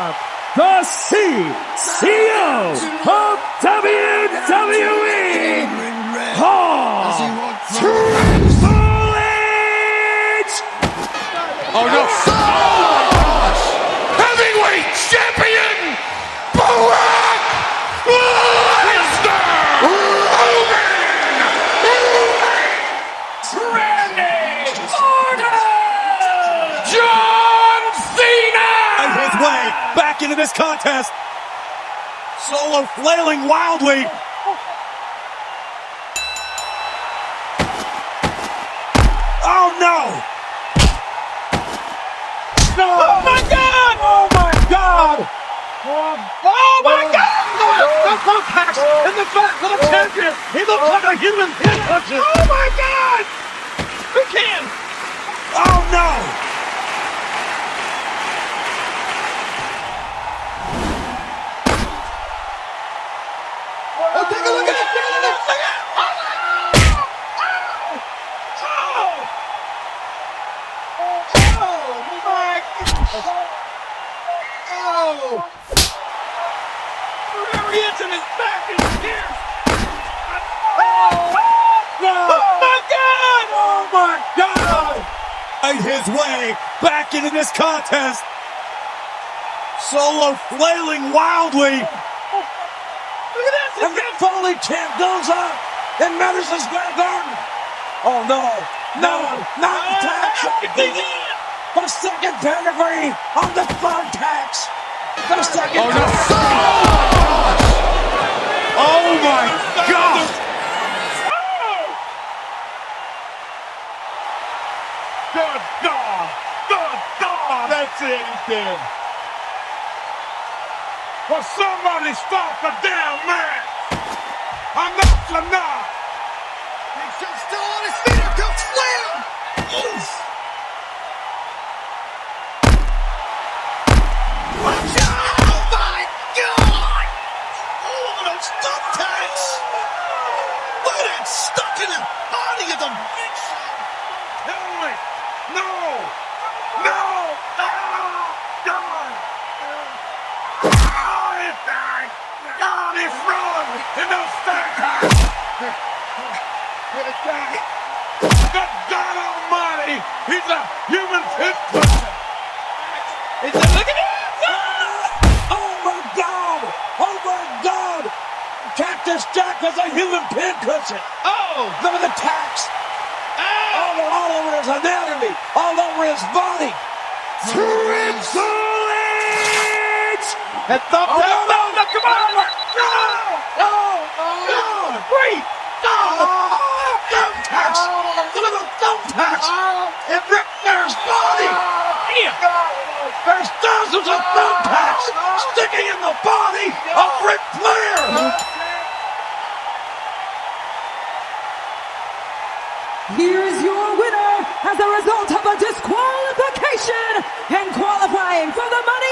the CEO of WWE, Triple H! Oh no! Heavyweight champion, Brock Lesnar! Randy Orton! John Cena! On his way back into this contest. Solo flailing wildly. Oh no! No! Oh my God! Oh my God! Oh my God! The thumbtacks in the back of the champion! He looks like a human pin puncher! Oh my God! Who can? Oh no! Oh, take a look at it! Take a look at it! Oh! Whatever he hits in his back is here! No! Oh my God! Oh my God! Made his way back into this contest. Solo flailing wildly. Look at this! And the Foley chant goes up in Madison Square Garden. Oh no! No! Not the tax! The second pedigree on the thumbtacks. The second. Oh no! Oh my God! Good God! Good God! That's it, he's dead. Well, somebody stop the damn man! Enough! He's still on his feet. Here comes Slam! Oof! Watch out! Oh my God! Oh, those thumbtacks! Look at that stuck in the body of the bitch! Tell me! No! No! God! Oh, it's dying! God, it's wrong! In those thumbtacks! Good God Almighty! He's a human pit pusher! He said, look at it! Oh my God! Oh my God! Cactus Jack is a human pin cushion. Oh! Look at the tacks. All over his anatomy. All over his body. Triple H! And thumb Oh, down! no, No, come on! No! No! No! Wait! No! Thumbtacks! Look at the thumbtacks! In Ric Flair's body! There's thousands of thumbtacks sticking in the body of Ric Flair! Here is your winner as a result of a disqualification and qualifying for the Money